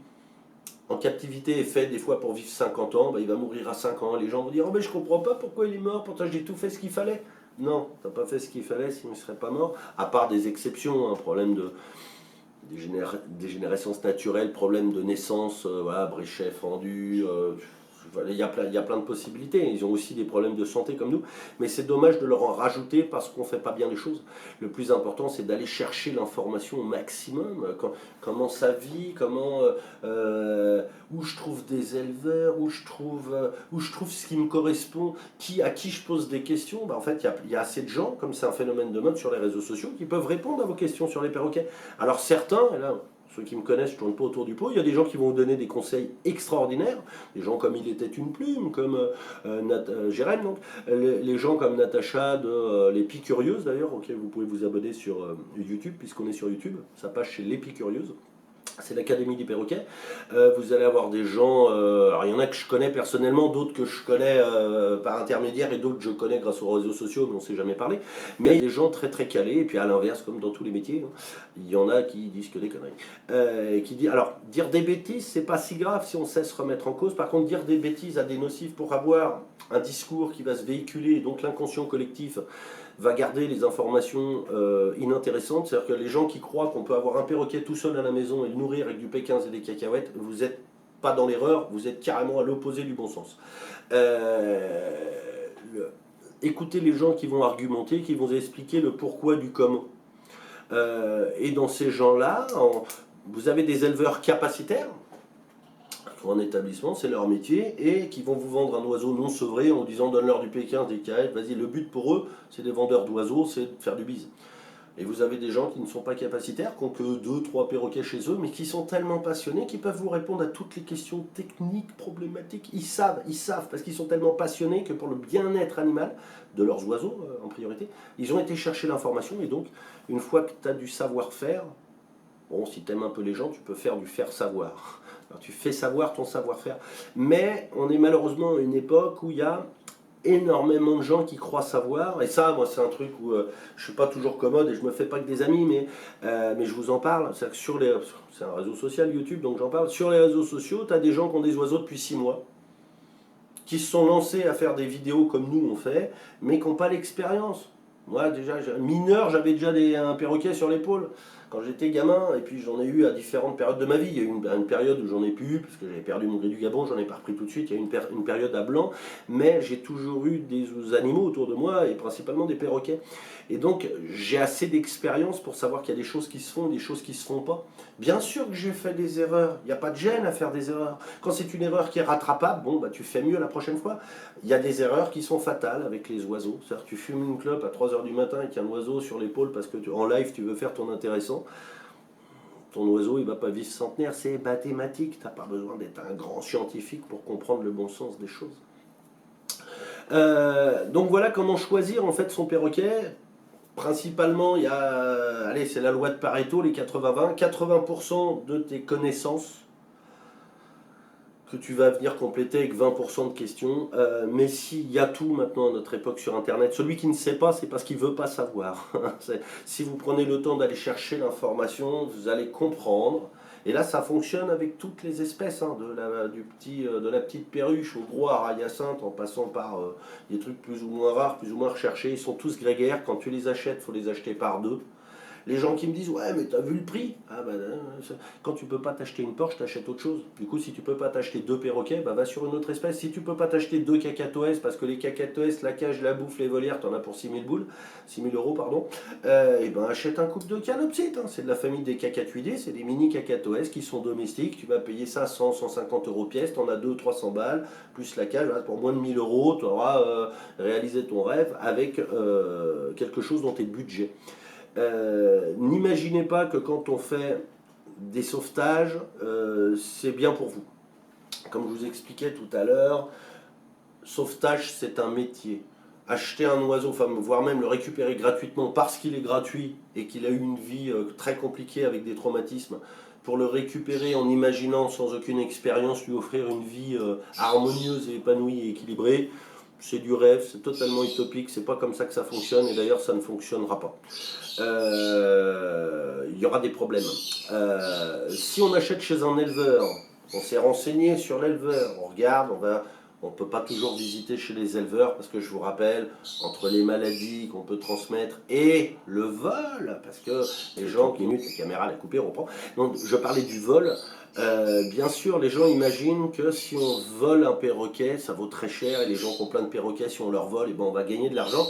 en captivité, est fait des fois pour vivre 50 ans, bah, il va mourir à 5 ans. Les gens vont dire oh, mais je comprends pas pourquoi il est mort, pourtant j'ai tout fait ce qu'il fallait. Non, t'as pas fait ce qu'il fallait, sinon il ne serait pas mort. À part des exceptions, un problème de dégénérescence naturelle, problème de naissance, voilà, bréchet fendu, voilà, il y a plein de possibilités. Ils ont aussi des problèmes de santé comme nous, mais c'est dommage de leur en rajouter parce qu'on ne fait pas bien les choses. Le plus important, c'est d'aller chercher l'information au maximum. Comment ça vit, où je trouve des éleveurs, où je trouve ce qui me correspond, à qui je pose des questions. Bah, en fait, il y a assez de gens, comme c'est un phénomène de mode sur les réseaux sociaux, qui peuvent répondre à vos questions sur les perroquets. Alors certains, et là, ceux qui me connaissent, je ne tourne pas autour du pot, il y a des gens qui vont vous donner des conseils extraordinaires, des gens comme Il était une plume, comme Jérém, donc, les gens comme Natacha de l'Épicurieuse d'ailleurs, auquel vous pouvez vous abonner sur YouTube, puisqu'on est sur YouTube, sa page c'est l'Épicurieuse. C'est l'Académie des perroquets. Vous allez avoir des gens, alors il y en a que je connais personnellement, d'autres que je connais par intermédiaire et d'autres que je connais grâce aux réseaux sociaux, mais on ne s'est jamais parlé. Mais il y a des gens très très calés, et puis à l'inverse, comme dans tous les métiers, hein, il y en a qui disent que des conneries. Alors, dire des bêtises, c'est pas si grave si on sait se remettre en cause. Par contre, dire des bêtises à des nocifs pour avoir un discours qui va se véhiculer, et donc l'inconscient collectif va garder les informations inintéressantes. C'est-à-dire que les gens qui croient qu'on peut avoir un perroquet tout seul à la maison et le nourrir avec du Pékin et des cacahuètes, vous n'êtes pas dans l'erreur, vous êtes carrément à l'opposé du bon sens. Écoutez les gens qui vont argumenter, qui vont expliquer le pourquoi du comment. Et dans ces gens-là, vous avez des éleveurs capacitaires, en établissement, c'est leur métier, et qui vont vous vendre un oiseau non sevré en vous disant donne-leur du Pékin, des caillettes, vas-y, le but pour eux, c'est des vendeurs d'oiseaux, c'est de faire du bise. Et vous avez des gens qui ne sont pas capacitaires, qui n'ont que 2-3 perroquets chez eux, mais qui sont tellement passionnés qu'ils peuvent vous répondre à toutes les questions techniques, problématiques. Ils savent, parce qu'ils sont tellement passionnés que pour le bien-être animal de leurs oiseaux, en priorité, ils ont été chercher l'information, et donc, une fois que tu as du savoir-faire, bon, si tu aimes un peu les gens, tu peux faire du faire-savoir. Alors, tu fais savoir ton savoir-faire. Mais on est malheureusement à une époque où il y a énormément de gens qui croient savoir. Et ça, moi, c'est un truc où je ne suis pas toujours commode et je ne me fais pas que des amis, mais je vous en parle. C'est un réseau social, YouTube, donc j'en parle. Sur les réseaux sociaux, tu as des gens qui ont des oiseaux depuis 6 mois, qui se sont lancés à faire des vidéos comme nous on fait, mais qui n'ont pas l'expérience. Moi, déjà, mineur, j'avais déjà un perroquet sur l'épaule quand j'étais gamin, et puis j'en ai eu à différentes périodes de ma vie. Il y a eu une période où j'en ai plus eu, parce que j'avais perdu mon gris du Gabon, j'en ai pas repris tout de suite. Il y a eu une période à blanc, mais j'ai toujours eu des animaux autour de moi, et principalement des perroquets. Et donc, j'ai assez d'expérience pour savoir qu'il y a des choses qui se font et des choses qui se font pas. Bien sûr que j'ai fait des erreurs, il n'y a pas de gêne à faire des erreurs. Quand c'est une erreur qui est rattrapable, bon, bah, tu fais mieux la prochaine fois. Il y a des erreurs qui sont fatales avec les oiseaux. C'est-à-dire que tu fumes une clope à 3 h du matin avec un oiseau sur l'épaule parce que en live tu veux faire ton intéressant. Ton oiseau il va pas vivre centenaire, c'est mathématique. Tu n'as pas besoin d'être un grand scientifique pour comprendre le bon sens des choses. Donc voilà comment choisir en fait son perroquet. Principalement, il y a, allez, c'est la loi de Pareto, les 80-20. 80% de tes connaissances que tu vas venir compléter avec 20% de questions. Mais s'il y a tout maintenant à notre époque sur Internet, celui qui ne sait pas, c'est parce qu'il ne veut pas savoir. Si vous prenez le temps d'aller chercher l'information, vous allez comprendre. Et là, ça fonctionne avec toutes les espèces, hein, de la petite perruche au gros hyacinthe, en passant par des trucs plus ou moins rares, plus ou moins recherchés. Ils sont tous grégaires. Quand tu les achètes, il faut les acheter par deux. Les gens qui me disent ouais mais t'as vu le prix, ah bah, quand tu peux pas t'acheter une Porsche t'achètes autre chose. Du coup si tu peux pas t'acheter 2 perroquets, bah va sur une autre espèce. Si tu peux pas t'acheter 2 cacatoès parce que les cacatoès, la cage, la bouffe, les volières t'en as pour 6 000 boules, 6 000 euros pardon, et ben achète un couple de canopsites, hein. C'est de la famille des cacatuidés, c'est des mini cacatoès qui sont domestiques, tu vas payer ça 100-150 euros pièce, t'en as 200-300 balles, plus la cage, voilà, pour moins de 1 000 euros tu auras réalisé ton rêve avec quelque chose dans tes budgets. N'imaginez pas que quand on fait des sauvetages, c'est bien pour vous. Comme je vous expliquais tout à l'heure, sauvetage, c'est un métier. Acheter un oiseau, enfin, voire même le récupérer gratuitement parce qu'il est gratuit et qu'il a eu une vie très compliquée avec des traumatismes, pour le récupérer en imaginant sans aucune expérience lui offrir une vie harmonieuse et épanouie et équilibrée, c'est du rêve, c'est totalement utopique, c'est pas comme ça que ça fonctionne et d'ailleurs ça ne fonctionnera pas. Il y aura des problèmes. Si on achète chez un éleveur, on s'est renseigné sur l'éleveur, on regarde, on ne peut pas toujours visiter chez les éleveurs parce que je vous rappelle, entre les maladies qu'on peut transmettre et le vol, parce que les gens qui minutent, la caméra l'a coupé, on reprend. Donc je parlais du vol. Bien sûr, les gens imaginent que si on vole un perroquet, ça vaut très cher et les gens qui ont plein de perroquets, si on leur vole, et ben on va gagner de l'argent.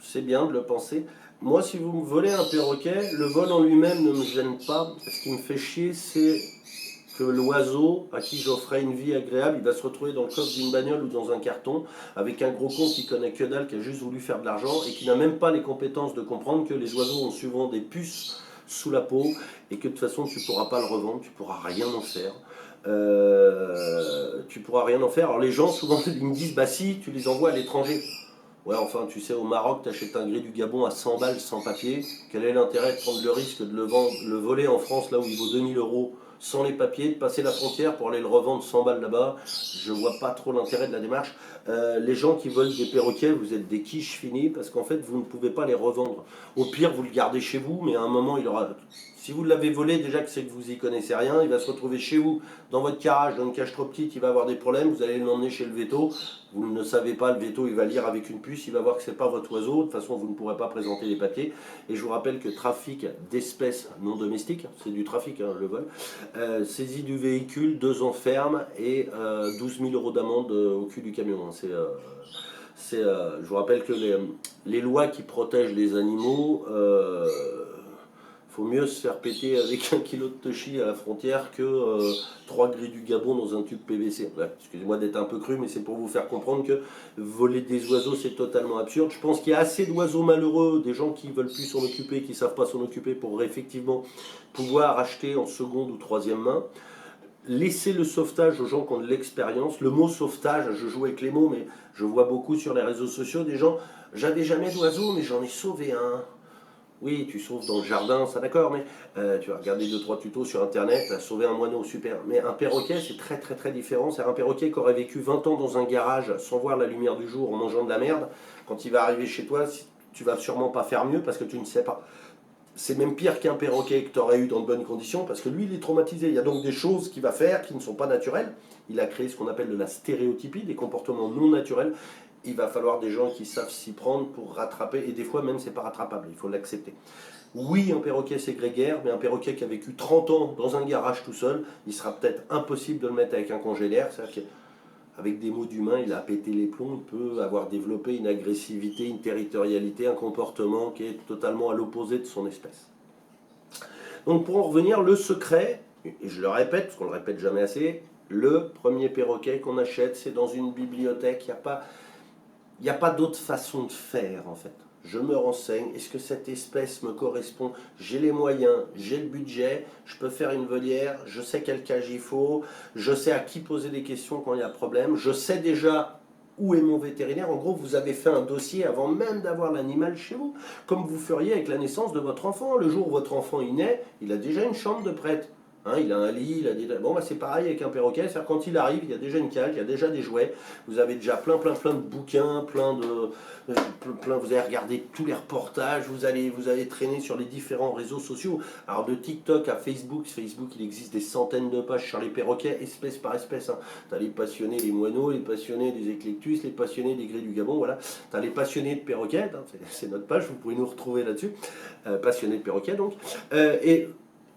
C'est bien de le penser. Moi, si vous me volez un perroquet, le vol en lui-même ne me gêne pas. Ce qui me fait chier, c'est que l'oiseau, à qui j'offrais une vie agréable, il va se retrouver dans le coffre d'une bagnole ou dans un carton, avec un gros con qui connaît que dalle, qui a juste voulu faire de l'argent, et qui n'a même pas les compétences de comprendre que les oiseaux ont souvent des puces sous la peau, et que de toute façon, tu ne pourras pas le revendre, tu ne pourras rien en faire. Tu pourras rien en faire. Alors les gens, souvent, ils me disent, bah si, tu les envoies à l'étranger. Ouais, enfin, tu sais, au Maroc, tu achètes un gris du Gabon à 100 balles sans papier. Quel est l'intérêt de prendre le risque de le voler en France, là où il vaut 2000 € sans les papiers, de passer la frontière pour aller le revendre 100 balles là-bas? Je vois pas trop l'intérêt de la démarche. Les gens qui volent des perroquets, vous êtes des quiches finis parce qu'en fait, vous ne pouvez pas les revendre. Au pire, vous le gardez chez vous, mais à un moment, il aura. Si vous l'avez volé, déjà que c'est que vous y connaissez rien, il va se retrouver chez vous, dans votre garage, dans une cage trop petite, il va avoir des problèmes, vous allez l'emmener chez le veto. Vous ne savez pas, le veto, il va lire avec une puce, il va voir que ce n'est pas votre oiseau, de toute façon, vous ne pourrez pas présenter les papiers. Et je vous rappelle que trafic d'espèces non domestiques, c'est du trafic, hein, le vol, saisie du véhicule, 2 ans ferme et 12 000 € d'amende au cul du camion. Hein. Je vous rappelle que les lois qui protègent les animaux, faut mieux se faire péter avec 1 kilo de toshi à la frontière que 3 gris du Gabon dans un tube PVC. Ouais, excusez-moi d'être un peu cru, mais c'est pour vous faire comprendre que voler des oiseaux, c'est totalement absurde. Je pense qu'il y a assez d'oiseaux malheureux, des gens qui ne veulent plus s'en occuper, qui ne savent pas s'en occuper pour effectivement pouvoir acheter en seconde ou troisième main. Laissez le sauvetage aux gens qui ont de l'expérience. Le mot sauvetage, je joue avec les mots, mais je vois beaucoup sur les réseaux sociaux des gens, j'avais jamais d'oiseau, mais j'en ai sauvé un. Oui, tu sauves dans le jardin, ça d'accord, mais tu vas regarder 2-3 tutos sur internet, sauver un moineau, super. Mais un perroquet, c'est très très très différent. C'est un perroquet qui aurait vécu 20 ans dans un garage sans voir la lumière du jour en mangeant de la merde. Quand il va arriver chez toi, tu vas sûrement pas faire mieux parce que tu ne sais pas. C'est même pire qu'un perroquet que tu aurais eu dans de bonnes conditions parce que lui, il est traumatisé. Il y a donc des choses qu'il va faire qui ne sont pas naturelles. Il a créé ce qu'on appelle de la stéréotypie, des comportements non naturels. Il va falloir des gens qui savent s'y prendre pour rattraper, et des fois même c'est pas rattrapable, il faut l'accepter. Oui, un perroquet c'est grégaire, mais un perroquet qui a vécu 30 ans dans un garage tout seul, il sera peut-être impossible de le mettre avec un congélaire, c'est-à-dire qu'avec des mots d'humain, il a pété les plombs, il peut avoir développé une agressivité, une territorialité, un comportement qui est totalement à l'opposé de son espèce. Donc pour en revenir, le secret, et je le répète, parce qu'on ne le répète jamais assez, le premier perroquet qu'on achète, c'est dans une bibliothèque, il n'y a pas d'autre façon de faire en fait. Je me renseigne, est-ce que cette espèce me correspond? J'ai les moyens, j'ai le budget, je peux faire une volière, je sais quel cage il faut, je sais à qui poser des questions quand il y a problème, je sais déjà où est mon vétérinaire. En gros, vous avez fait un dossier avant même d'avoir l'animal chez vous, comme vous feriez avec la naissance de votre enfant. Le jour où votre enfant y naît, il a déjà une chambre de prête. Hein, il a un lit, il a des... Bon, bah, c'est pareil avec un perroquet, c'est-à-dire quand il arrive, il y a déjà une cage, il y a déjà des jouets, vous avez déjà plein de bouquins, vous allez regarder tous les reportages, vous allez traîner sur les différents réseaux sociaux. Alors de TikTok à Facebook, il existe des centaines de pages sur les perroquets, espèce par espèce. Hein. Tu as les passionnés des moineaux, les passionnés des éclectus, les passionnés des gris du Gabon, voilà. Tu as les passionnés de perroquets, hein, c'est notre page, vous pouvez nous retrouver là-dessus, passionnés de perroquets donc.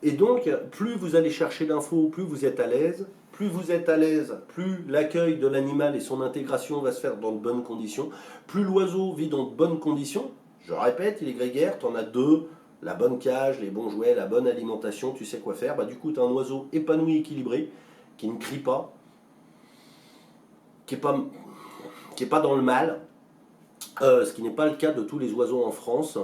Et donc, plus vous allez chercher d'infos, plus vous êtes à l'aise. Plus vous êtes à l'aise, plus l'accueil de l'animal et son intégration va se faire dans de bonnes conditions. Plus l'oiseau vit dans de bonnes conditions. Je répète, il est grégaire, tu en as 2, la bonne cage, les bons jouets, la bonne alimentation, tu sais quoi faire. Bah, du coup, tu as un oiseau épanoui, équilibré, qui ne crie pas, qui n'est pas dans le mal, ce qui n'est pas le cas de tous les oiseaux en France.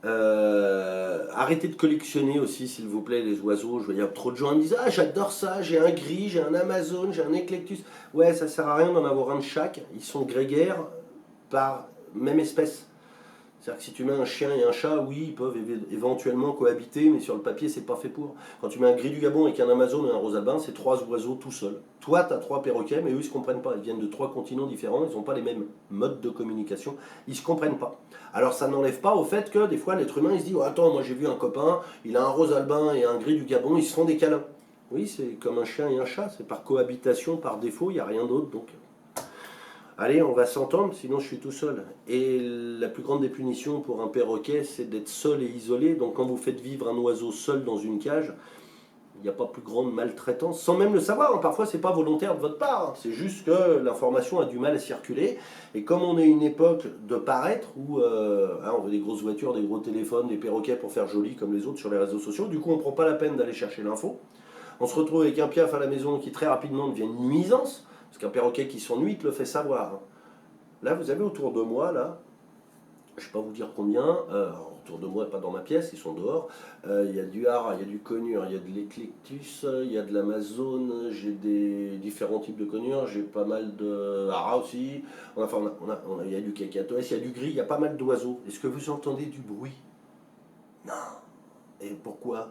Arrêtez de collectionner aussi, s'il vous plaît, les oiseaux. Il y a trop de gens qui me disent ah, j'adore ça, j'ai un gris, j'ai un Amazon, j'ai un Eclectus. Ouais, ça sert à rien d'en avoir un de chaque. Ils sont grégaires par même espèce. C'est-à-dire que si tu mets un chien et un chat, oui, ils peuvent éventuellement cohabiter, mais sur le papier, c'est pas fait pour. Quand tu mets un gris du Gabon avec un Amazon et un rosalbin, c'est trois oiseaux tout seuls. Toi, tu as trois perroquets, mais eux, ils se comprennent pas. Ils viennent de trois continents différents, ils n'ont pas les mêmes modes de communication, ils se comprennent pas. Alors ça n'enlève pas au fait que des fois, l'être humain, il se dit oh, attends, moi j'ai vu un copain, il a un rosalbin et un gris du Gabon, ils se font des câlins. Oui, c'est comme un chien et un chat, c'est par cohabitation, par défaut, il n'y a rien d'autre. Donc allez, on va s'entendre, sinon je suis tout seul. Et la plus grande des punitions pour un perroquet, c'est d'être seul et isolé. Donc quand vous faites vivre un oiseau seul dans une cage, il n'y a pas plus grande maltraitance, sans même le savoir. Hein. Parfois, c'est pas volontaire de votre part. Hein. C'est juste que l'information a du mal à circuler. Et comme on est une époque de paraître, où hein, on veut des grosses voitures, des gros téléphones, des perroquets pour faire joli comme les autres sur les réseaux sociaux, du coup, on ne prend pas la peine d'aller chercher l'info. On se retrouve avec un piaf à la maison qui très rapidement devient une nuisance. Parce qu'un perroquet qui s'ennuie te le fait savoir. Hein. Là, vous avez autour de moi, là, je ne vais pas vous dire combien, autour de moi, pas dans ma pièce, ils sont dehors. Il y a du hara, il y a du conure, il y a de l'Eclectus, il y a de l'Amazone, j'ai des différents types de conure, j'ai pas mal de hara aussi. Enfin, il y a du cacatoès, il y a du gris, il y a pas mal d'oiseaux. Est-ce que vous entendez du bruit? Non. Et pourquoi?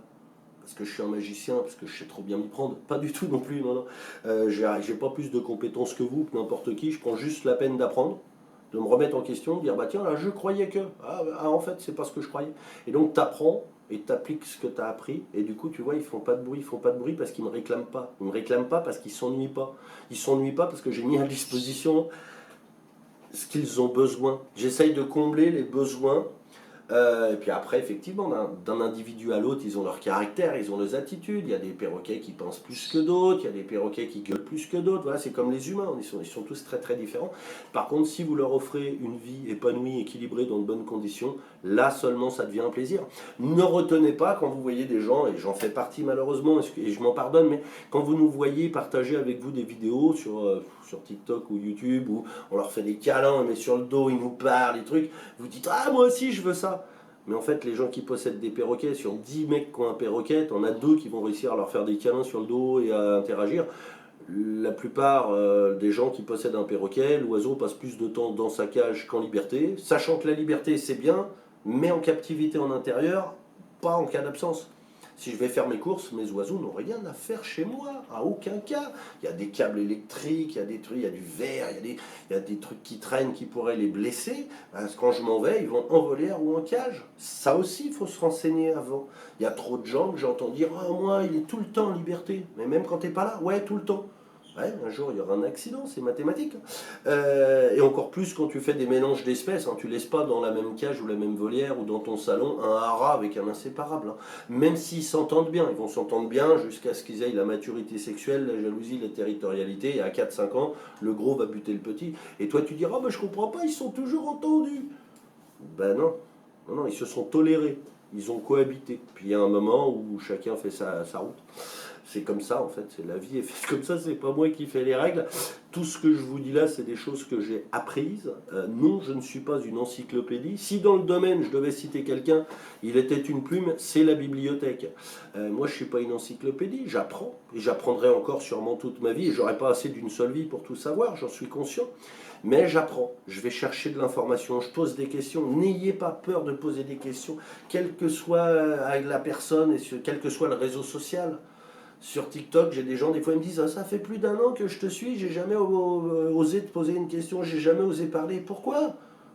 Parce que je suis un magicien, parce que je sais trop bien m'y prendre. Pas du tout non plus, non, non. J'ai pas plus de compétences que vous, que n'importe qui. Je prends juste la peine d'apprendre, de me remettre en question, de dire bah tiens, là je croyais que. En fait, c'est pas ce que je croyais. Et donc tu apprends et tu appliques ce que tu as appris. Et du coup, tu vois, ils font pas de bruit. Ils font pas de bruit parce qu'ils me réclament pas. Ils me réclament pas parce qu'ils s'ennuient pas. Ils s'ennuient pas parce que j'ai mis à disposition ce qu'ils ont besoin. J'essaye de combler les besoins et puis après, effectivement, d'un individu à l'autre, ils ont leur caractère, ils ont leurs attitudes. Il y a des perroquets qui pensent plus que d'autres, il y a des perroquets qui gueulent plus que d'autres. Voilà, c'est comme les humains, ils sont tous très très différents. Par contre, si vous leur offrez une vie épanouie, équilibrée, dans de bonnes conditions, là seulement ça devient un plaisir. Ne retenez pas quand vous voyez des gens, et j'en fais partie malheureusement, et je m'en pardonne, mais quand vous nous voyez partager avec vous des vidéos sur TikTok ou YouTube, où on leur fait des câlins, on met sur le dos, ils nous parlent, les trucs, vous dites ah moi aussi je veux ça. Mais en fait, les gens qui possèdent des perroquets, sur 10 mecs qui ont un perroquet, on a deux qui vont réussir à leur faire des câlins sur le dos et à interagir. La plupart des gens qui possèdent un perroquet, l'oiseau passe plus de temps dans sa cage qu'en liberté, sachant que la liberté c'est bien, mais en captivité en intérieur, pas en cas d'absence. Si je vais faire mes courses, mes oiseaux n'ont rien à faire chez moi, à aucun cas. Il y a des câbles électriques, il y a des trucs, il y a du verre, il y a des trucs qui traînent qui pourraient les blesser. Parce que quand je m'en vais, ils vont en volière ou en cage. Ça aussi, il faut se renseigner avant. Il y a trop de gens que j'entends dire ah, moi, il est tout le temps en liberté. Mais même quand tu n'es pas là, ouais, tout le temps. Ouais, un jour il y aura un accident, c'est mathématique. Et encore plus quand tu fais des mélanges d'espèces, hein, tu laisses pas dans la même cage ou la même volière ou dans ton salon un hara avec un inséparable. Hein. Même s'ils s'entendent bien, ils vont s'entendre bien jusqu'à ce qu'ils aient la maturité sexuelle, la jalousie, la territorialité, et à 4-5 ans, le gros va buter le petit. Et toi tu diras, ah, ben, je comprends pas, ils sont toujours entendus. Ben non, non, non, ils se sont tolérés, ils ont cohabité. Puis il y a un moment où chacun fait sa route. C'est comme ça en fait, c'est la vie est faite comme ça, c'est pas moi qui fais les règles. Tout ce que je vous dis là, c'est des choses que j'ai apprises. Non, je ne suis pas une encyclopédie. Si dans le domaine je devais citer quelqu'un, il était une plume, c'est la bibliothèque. Moi je ne suis pas une encyclopédie, j'apprends. Et j'apprendrai encore sûrement toute ma vie. Et j'aurai pas assez d'une seule vie pour tout savoir, j'en suis conscient. Mais j'apprends, je vais chercher de l'information, je pose des questions. N'ayez pas peur de poser des questions, quelle que soit la personne et quel que soit le réseau social. Sur TikTok, j'ai des gens, des fois, ils me disent ah, ça fait plus d'1 an que je te suis, j'ai jamais osé te poser une question, j'ai jamais osé parler. Pourquoi?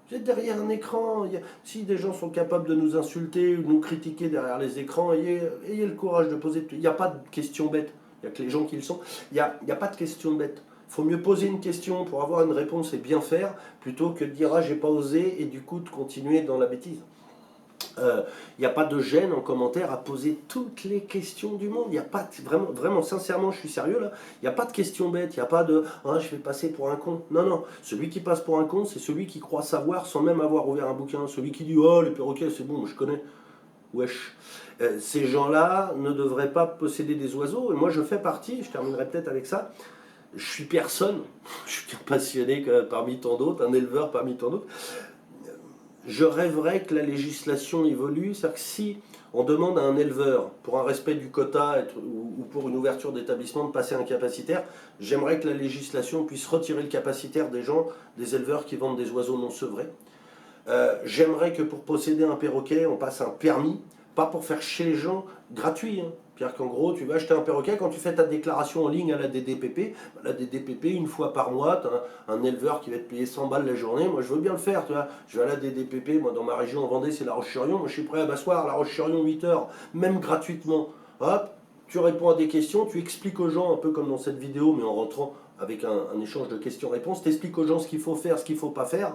Vous êtes derrière un écran. Si des gens sont capables de nous insulter ou de nous critiquer derrière les écrans, ayez le courage de poser. Il n'y a pas de questions bêtes. Il n'y a que les gens qui le sont. Il n'y a pas de questions bêtes. Il faut mieux poser une question pour avoir une réponse et bien faire, plutôt que de dire ah, j'ai pas osé et du coup de continuer dans la bêtise. Il n'y a pas de gêne en commentaire à poser toutes les questions du monde. Il n'y a pas vraiment, vraiment, sincèrement, je suis sérieux là. Il n'y a pas de questions bêtes. Il n'y a pas de ah, je vais passer pour un con. Non, non. Celui qui passe pour un con, c'est celui qui croit savoir sans même avoir ouvert un bouquin. Celui qui dit oh les perroquets c'est bon, je connais. Wesh. Ces gens-là ne devraient pas posséder des oiseaux. Et moi je fais partie. Je terminerai peut-être avec ça. Je suis personne. Je suis qu'un passionné parmi tant d'autres, un éleveur parmi tant d'autres. je rêverais que la législation évolue. C'est-à-dire que si on demande à un éleveur, pour un respect du quota ou pour une ouverture d'établissement, de passer un capacitaire, j'aimerais que la législation puisse retirer le capacitaire des gens, des éleveurs qui vendent des oiseaux non sevrés. J'aimerais que pour posséder un perroquet, on passe un permis, pas pour faire chez les gens gratuit. Hein. C'est-à-dire qu'en gros, tu vas acheter un perroquet, quand tu fais ta déclaration en ligne à la DDPP, la DDPP, une fois par mois, tu as un éleveur qui va te payer 100 balles la journée. Moi, je veux bien le faire. Tu vois. Je vais à la DDPP, moi, dans ma région en Vendée, c'est La Roche-sur-Yon. Moi, je suis prêt à m'asseoir à La Roche-sur-Yon 8 heures, même gratuitement. Hop, tu réponds à des questions, tu expliques aux gens, un peu comme dans cette vidéo, mais en rentrant avec un échange de questions-réponses, tu expliques aux gens ce qu'il faut faire, ce qu'il ne faut pas faire.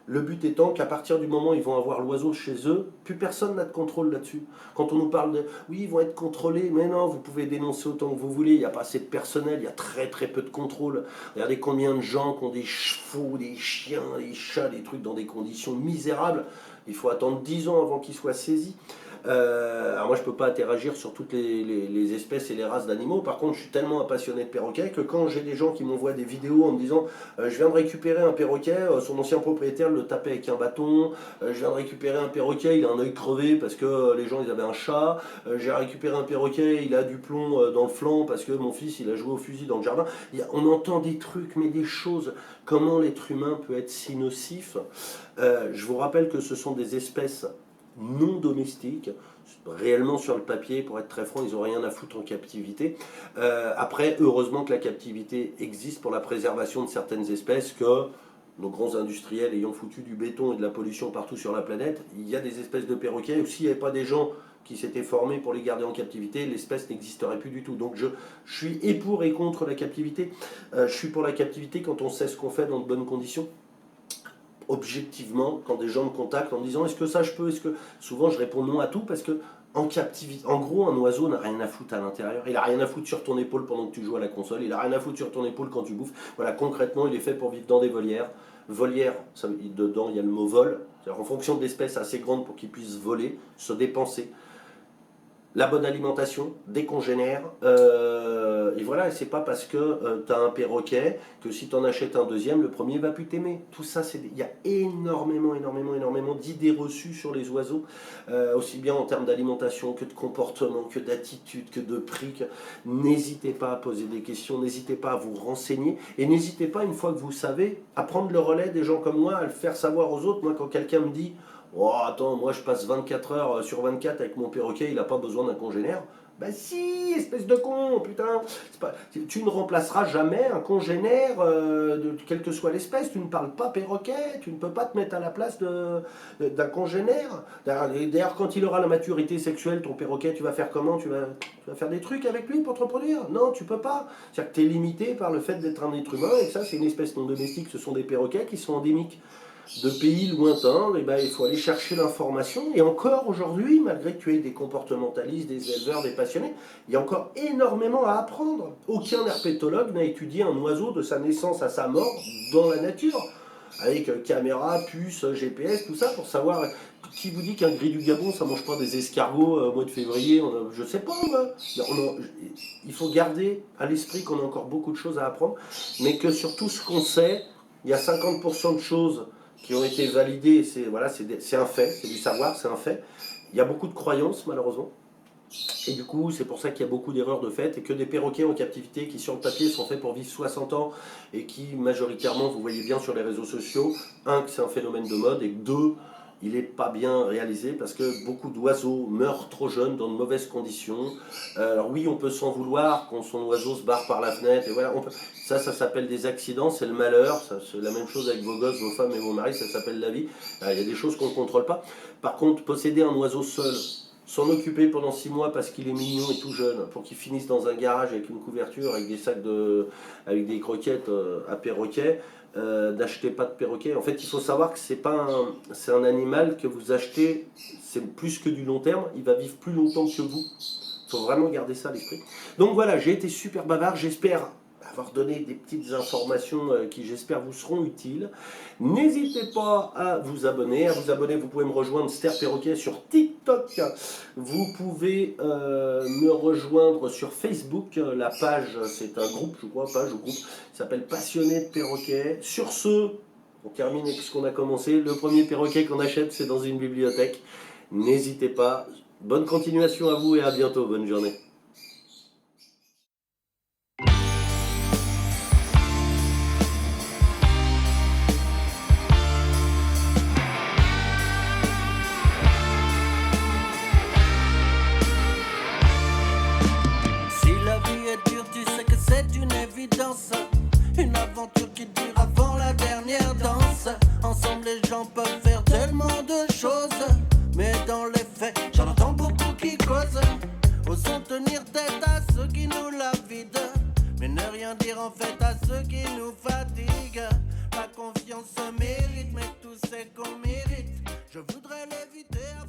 Le but étant qu'à partir du moment où ils vont avoir l'oiseau chez eux, plus personne n'a de contrôle là-dessus. Quand on nous parle de oui, ils vont être contrôlés, mais non, vous pouvez dénoncer autant que vous voulez, il n'y a pas assez de personnel, il y a très très peu de contrôle. Regardez combien de gens qui ont des chevaux, des chiens, des chats, des trucs dans des conditions misérables. Il faut attendre 10 ans avant qu'ils soient saisis. Alors moi je peux pas interagir sur toutes les espèces et les races d'animaux. Par contre je suis tellement un passionné de perroquets que quand j'ai des gens qui m'envoient des vidéos en me disant je viens de récupérer un perroquet, son ancien propriétaire le tapait avec un bâton, je viens de récupérer un perroquet, il a un œil crevé parce que les gens ils avaient un chat, j'ai récupéré un perroquet, il a du plomb dans le flanc parce que mon fils il a joué au fusil dans le jardin. On entend des trucs mais des choses, comment l'être humain peut être si nocif. Je vous rappelle que ce sont des espèces non domestiques, réellement sur le papier, pour être très franc, ils n'ont rien à foutre en captivité. Après, heureusement que la captivité existe pour la préservation de certaines espèces, que nos grands industriels ayant foutu du béton et de la pollution partout sur la planète, il y a des espèces de perroquets, ou s'il n'y avait pas des gens qui s'étaient formés pour les garder en captivité, l'espèce n'existerait plus du tout. Donc je suis et pour et contre la captivité. Je suis pour la captivité quand on sait ce qu'on fait dans de bonnes conditions. Objectivement, quand des gens me contactent en me disant est-ce que ça je peux, est-ce que souvent je réponds non à tout parce que en captivité, en gros un oiseau n'a rien à foutre à l'intérieur, il a rien à foutre sur ton épaule pendant que tu joues à la console, il a rien à foutre sur ton épaule quand tu bouffes. Voilà, concrètement il est fait pour vivre dans des volières. Volière, dedans il y a le mot vol, c'est-à-dire en fonction de l'espèce assez grande pour qu'il puisse voler, se dépenser. La bonne alimentation, des congénères, et voilà, et c'est pas parce que tu as un perroquet que si tu en achètes un deuxième, le premier va plus t'aimer. Tout ça, il y a énormément d'idées reçues sur les oiseaux, aussi bien en termes d'alimentation que de comportement, que d'attitude, que de prix. N'hésitez pas à poser des questions, n'hésitez pas à vous renseigner, et n'hésitez pas, une fois que vous savez, à prendre le relais des gens comme moi, à le faire savoir aux autres. Moi, quand quelqu'un me dit oh, attends, moi je passe 24 heures sur 24 avec mon perroquet, il n'a pas besoin d'un congénère. Bah si, espèce de con, putain. Tu ne remplaceras jamais un congénère, quelle que soit l'espèce. Tu ne parles pas perroquet, tu ne peux pas te mettre à la place d'un congénère. D'ailleurs, quand il aura la maturité sexuelle, ton perroquet, tu vas faire comment tu vas faire des trucs avec lui pour te reproduire? Non, tu peux pas. C'est-à-dire que tu es limité par le fait d'être un être humain, et ça, c'est une espèce non domestique. Ce sont des perroquets qui sont endémiques de pays lointains, et ben, il faut aller chercher l'information. Et encore aujourd'hui, malgré que tu aies des comportementalistes, des éleveurs, des passionnés, il y a encore énormément à apprendre. Aucun herpétologue n'a étudié un oiseau de sa naissance à sa mort dans la nature, avec caméra, puce, GPS, tout ça, pour savoir qui vous dit qu'un gris du Gabon, ça mange pas des escargots au mois de février. Je sais pas, moi. Il faut garder à l'esprit qu'on a encore beaucoup de choses à apprendre, mais que sur tout ce qu'on sait, il y a 50% de choses qui ont été validées, c'est un fait, c'est du savoir, c'est un fait. Il y a beaucoup de croyances, malheureusement. Et du coup, c'est pour ça qu'il y a beaucoup d'erreurs de fait et que des perroquets en captivité qui, sur le papier, sont faits pour vivre 60 ans et qui, majoritairement, vous voyez bien sur les réseaux sociaux, un, que c'est un phénomène de mode, et que deux, il n'est pas bien réalisé parce que beaucoup d'oiseaux meurent trop jeunes dans de mauvaises conditions. Alors oui, on peut s'en vouloir quand son oiseau se barre par la fenêtre, et voilà, ça s'appelle des accidents, c'est le malheur. C'est la même chose avec vos gosses, vos femmes et vos maris, ça s'appelle la vie. Il y a des choses qu'on ne contrôle pas. Par contre, posséder un oiseau seul, s'en occuper pendant 6 mois parce qu'il est mignon et tout jeune, pour qu'il finisse dans un garage avec une couverture, avec des sacs avec des croquettes à perroquet, d'acheter pas de perroquet. En fait, il faut savoir que c'est un animal que vous achetez, c'est plus que du long terme, il va vivre plus longtemps que vous. Il faut vraiment garder ça à l'esprit. Donc voilà, j'ai été super bavard, j'espère avoir donné des petites informations qui j'espère vous seront utiles. N'hésitez pas à vous abonner. Vous pouvez me rejoindre Ster Perroquet sur TikTok. Vous pouvez me rejoindre sur Facebook. La page, c'est un groupe, je crois, page ou groupe, qui s'appelle Passionné de perroquet. Sur ce, On termine avec ce qu'on a commencé. Le premier perroquet qu'on achète, c'est dans une bibliothèque. N'hésitez pas. Bonne continuation à vous et à bientôt. Bonne journée. Si la vie est dure, tu sais que c'est une évidence. Une aventure qui dure avant la dernière danse. Ensemble les gens peuvent faire tellement de choses, mais dans les faits, j'en entends beaucoup qui causent. Osons tenir tête à ceux qui nous la vident, mais ne rien dire en fait à ceux qui nous fatiguent. La confiance se mérite, mais tout c'est qu'on mérite. Je voudrais l'éviter à